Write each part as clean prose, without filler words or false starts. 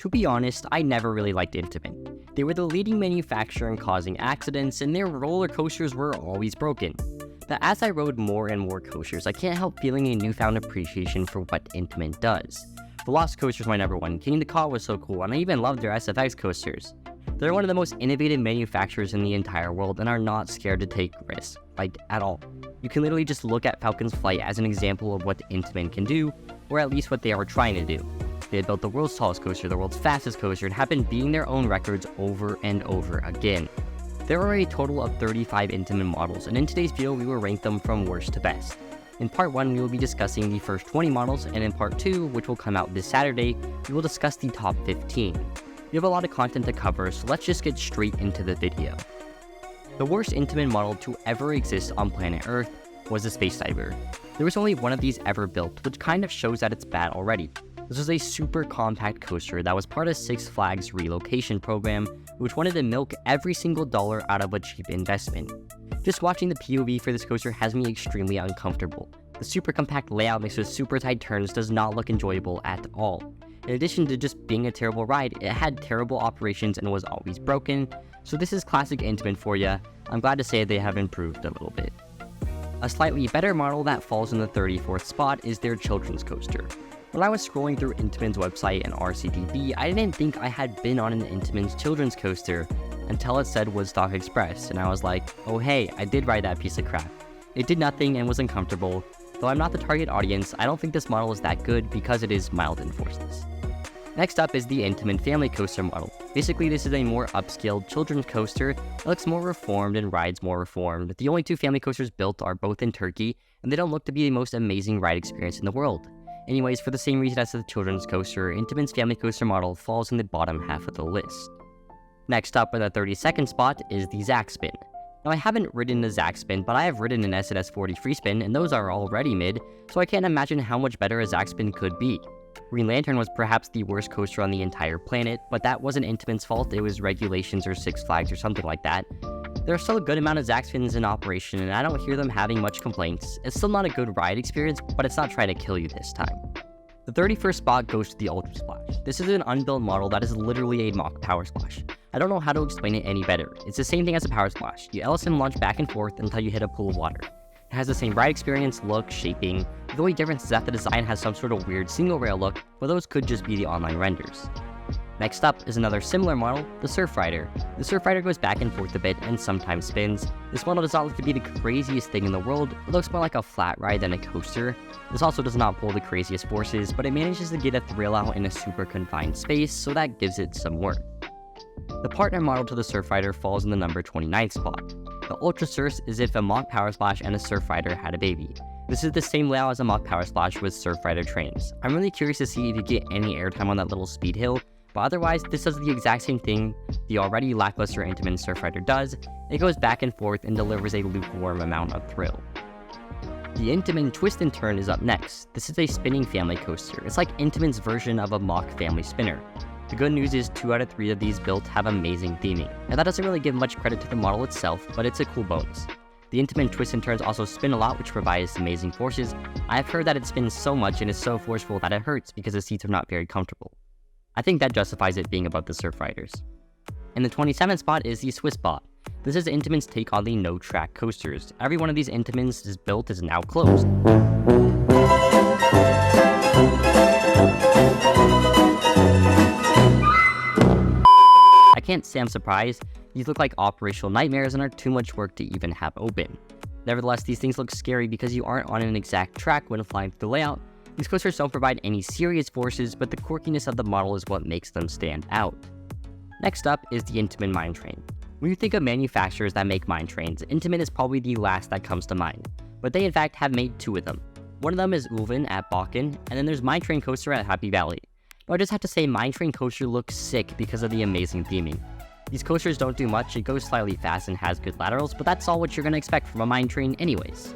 To be honest, I never really liked Intamin. They were the leading manufacturer in causing accidents, and their roller coasters were always broken. But as I rode more and more coasters, I can't help feeling a newfound appreciation for what Intamin does. Velocicoaster is my number one. King the Car was so cool, and I even loved their SFX coasters. They're one of the most innovative manufacturers in the entire world and are not scared to take risks, at all. You can literally just look at Falcon's flight as an example of what Intamin can do, or at least what they are trying to do. They had built the world's tallest coaster, the world's fastest coaster, and have been beating their own records over and over again. There are a total of 35 Intamin models, and in today's video we will rank them from worst to best. In part 1, we will be discussing the first 20 models, and in part 2, which will come out this Saturday, we will discuss the top 15. We have a lot of content to cover, so let's just get straight into the video. The worst Intamin model to ever exist on planet Earth was the Space Diver. There was only one of these ever built, which kind of shows that it's bad already. This was a super compact coaster that was part of Six Flags' relocation program, which wanted to milk every single dollar out of a cheap investment. Just watching the POV for this coaster has me extremely uncomfortable. The super compact layout mixed with super tight turns does not look enjoyable at all. In addition to just being a terrible ride, it had terrible operations and was always broken, so this is classic Intamin for ya. I'm glad to say they have improved a little bit. A slightly better model that falls in the 34th spot is their children's coaster. When I was scrolling through Intamin's website and RCTV, I didn't think I had been on an Intamin's children's coaster until it said Woodstock Express, and I was like, oh hey, I did ride that piece of crap. It did nothing and was uncomfortable. Though I'm not the target audience, I don't think this model is that good because it is mild in forces. Next up is the Intamin Family Coaster model. Basically, this is a more upscaled children's coaster. It looks more reformed and rides more reformed. The only two family coasters built are both in Turkey, and they don't look to be the most amazing ride experience in the world. Anyways, for the same reason as the children's coaster, Intamin's Family Coaster model falls in the bottom half of the list. Next up in the 32nd spot is the Zaxspin. Now I haven't ridden the Zaxspin, but I have ridden an S&S 40 Freespin, and those are already mid, so I can't imagine how much better a Zaxspin could be. Green Lantern was perhaps the worst coaster on the entire planet, but that wasn't Intamin's fault, it was regulations or Six Flags or something like that. There are still a good amount of Zaxspins in operation, and I don't hear them having much complaints. It's still not a good ride experience, but it's not trying to kill you this time. The 31st spot goes to the Ultra Splash. This is an unbuilt model that is literally a mock Power Splash. I don't know how to explain it any better. It's the same thing as a Power Splash. You LSM launch back and forth until you hit a pool of water. It has the same ride experience, look, shaping. The only difference is that the design has some sort of weird single rail look, but those could just be the online renders. Next up is another similar model, the Surf Rider. The Surf Rider goes back and forth a bit and sometimes spins. This model does not look to be the craziest thing in the world. It looks more like a flat ride than a coaster. This also does not pull the craziest forces, but it manages to get a thrill out in a super confined space, so that gives it some work. The partner model to the Surf Rider falls in the number 29th spot. The Ultrasource is if a mock Power Splash and a Surf Rider had a baby. This is the same layout as a mock Power Splash with Surf Rider trains. I'm really curious to see if you get any airtime on that little speed hill, but otherwise this does the exact same thing the already lackluster Intamin Surf Rider does. It goes back and forth and delivers a lukewarm amount of thrill. The Intamin Twistin Turn is up next. This is a spinning family coaster. It's like Intamin's version of a mock family spinner. The good news is 2 out of 3 of these built have amazing theming, and that doesn't really give much credit to the model itself, but it's a cool bonus. The Intamin Twists and Turns also spin a lot, which provides amazing forces. I've heard that it spins so much and is so forceful that it hurts because the seats are not very comfortable. I think that justifies it being above the Surf Riders. In the 27th spot is the Swissbot. This is Intamin's take on the no-track coasters. Every one of these Intamins is now closed. I can't say I'm surprised. These look like operational nightmares and are too much work to even have open. Nevertheless, these things look scary because you aren't on an exact track when flying through the layout. These coasters don't provide any serious forces, but the quirkiness of the model is what makes them stand out. Next up is the Intamin Mine Train. When you think of manufacturers that make mine trains, Intamin is probably the last that comes to mind, but they in fact have made 2 of them. One of them is Ulven at Bakken, and then there's Mine Train Coaster at Happy Valley. Now I just have to say Mine Train Coaster looks sick because of the amazing theming. These coasters don't do much, it goes slightly fast and has good laterals, but that's all what you're gonna expect from a mine train anyways.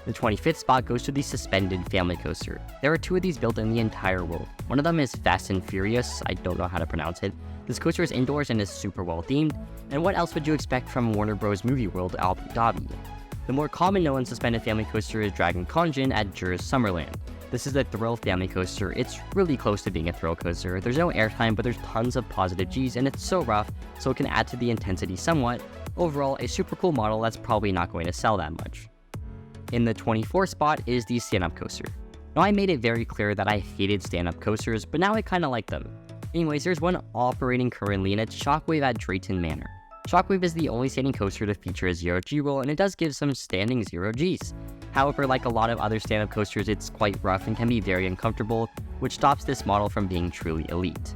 The 25th spot goes to the Suspended Family Coaster. There are 2 of these built in the entire world. One of them is Fast and Furious, I don't know how to pronounce it. This coaster is indoors and is super well themed, and what else would you expect from Warner Bros. Movie World Abu Dhabi? The more common known Suspended Family Coaster is Dragon Kanjin at Juris Summerland. This is the Thrill Family Coaster. It's really close to being a thrill coaster. There's no airtime, but there's tons of positive Gs, and it's so rough, so it can add to the intensity somewhat. Overall, a super cool model that's probably not going to sell that much. In the 24th spot is the stand-up coaster. Now, I made it very clear that I hated stand-up coasters, but now I kinda like them. Anyways, there's one operating currently, and it's Shockwave at Drayton Manor. Shockwave is the only standing coaster to feature a 0G roll, and it does give some standing 0Gs. However, like a lot of other stand-up coasters, it's quite rough and can be very uncomfortable, which stops this model from being truly elite.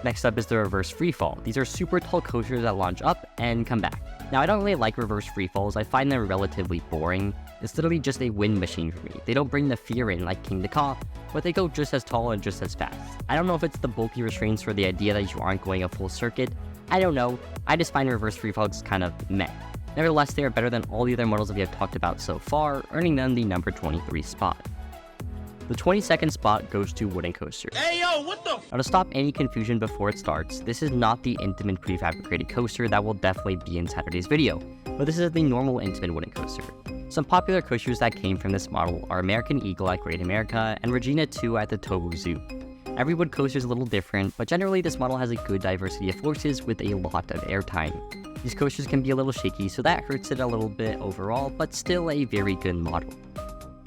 Next up is the reverse freefall. These are super tall coasters that launch up and come back. Now, I don't really like reverse freefalls. I find them relatively boring. It's literally just a wind machine for me. They don't bring the fear in like King the Caw, but they go just as tall and just as fast. I don't know if it's the bulky restraints or the idea that you aren't going a full circuit. I don't know. I just find reverse freefalls kind of meh. Nevertheless, they are better than all the other models that we have talked about so far, earning them the number 23 spot. The 22nd spot goes to Wooden Coaster. Hey yo, what the Now, to stop any confusion before it starts, this is not the Intamin prefabricated coaster that will definitely be in Saturday's video, but this is the normal Intamin Wooden Coaster. Some popular coasters that came from this model are American Eagle at Great America and Regina 2 at the Tobu Zoo. Every wood coaster is a little different, but generally this model has a good diversity of forces with a lot of airtime. These coasters can be a little shaky, so that hurts it a little bit overall, but still a very good model.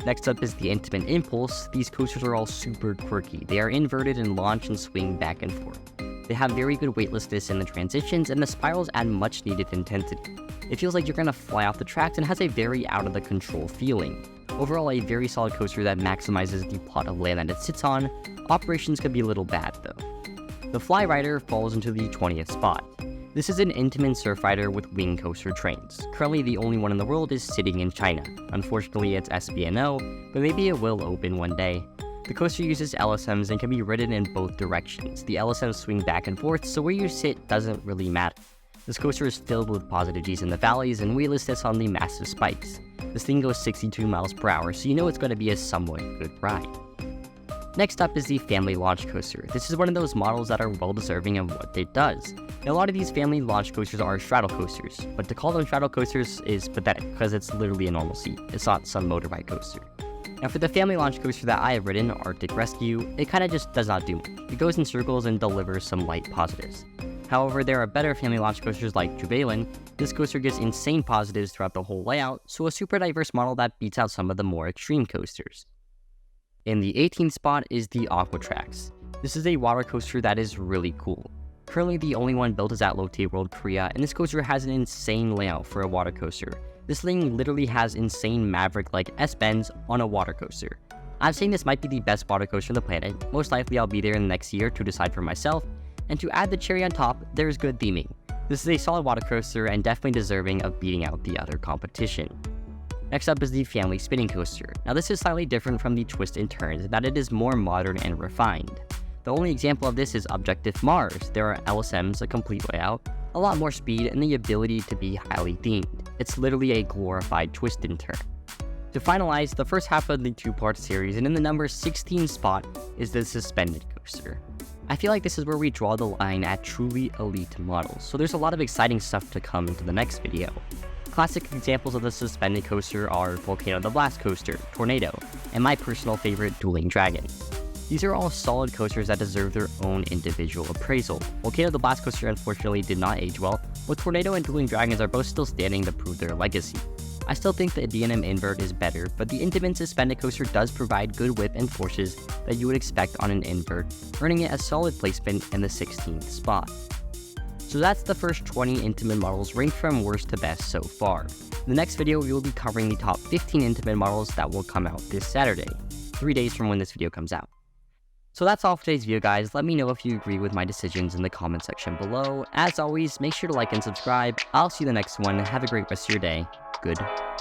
Next up is the Intamin Impulse. These coasters are all super quirky. They are inverted and launch and swing back and forth. They have very good weightlessness in the transitions, and the spirals add much needed intensity. It feels like you're gonna fly off the tracks and has a very out of the control feeling. Overall, a very solid coaster that maximizes the plot of land that it sits on. Operations could be a little bad though. The Fly Rider falls into the 20th spot. This is an Intamin surf rider with wing coaster trains. Currently, the only one in the world is sitting in China. Unfortunately, it's SBNO, but maybe it will open one day. The coaster uses LSMs and can be ridden in both directions. The LSMs swing back and forth, so where you sit doesn't really matter. This coaster is filled with positive Gs in the valleys and weightlessness on the massive spikes. This thing goes 62 miles per hour, so you know it's going to be a somewhat good ride. Next up is the Family Launch Coaster. This is one of those models that are well deserving of what it does. Now, a lot of these family launch coasters are straddle coasters, but to call them straddle coasters is pathetic because it's literally a normal seat. It's not some motorbike coaster. Now, for the family launch coaster that I have ridden, Arctic Rescue, it kind of just does not do much. It goes in circles and delivers some light positives. However, there are better family launch coasters like Jubilant. This coaster gives insane positives throughout the whole layout, so a super diverse model that beats out some of the more extreme coasters. In the 18th spot is the Aquatrax. This is a water coaster that is really cool. Currently, the only one built is at Lotte World Korea, and this coaster has an insane layout for a water coaster. This thing literally has insane Maverick-like S-bends on a water coaster. I'm saying this might be the best water coaster on the planet. Most likely I'll be there in the next year to decide for myself, and to add the cherry on top, there's good theming. This is a solid water coaster and definitely deserving of beating out the other competition. Next up is the Family Spinning Coaster. Now, this is slightly different from the twist and turns in that it is more modern and refined. The only example of this is Objective Mars. There are LSMs, a complete layout, a lot more speed, and the ability to be highly themed. It's literally a glorified twist and turn. To finalize the first half of the two-part series, and in the number 16 spot is the Suspended Coaster. I feel like this is where we draw the line at truly elite models, so there's a lot of exciting stuff to come into the next video. Classic examples of the suspended coaster are Volcano the Blast Coaster, Tornado, and my personal favorite, Dueling Dragon. These are all solid coasters that deserve their own individual appraisal. Volcano the Blast Coaster unfortunately did not age well, but Tornado and Dueling Dragons are both still standing to prove their legacy. I still think the D&M invert is better, but the Intamin suspended coaster does provide good width and forces that you would expect on an invert, earning it a solid placement in the 16th spot. So that's the first 20 Intamin models ranked from worst to best so far. In the next video, we will be covering the top 15 Intamin models that will come out this Saturday, 3 days from when this video comes out. So that's all for today's video, guys. Let me know if you agree with my decisions in the comment section below. As always, make sure to like and subscribe. I'll see you in the next one. Have a great rest of your day. Goodbye.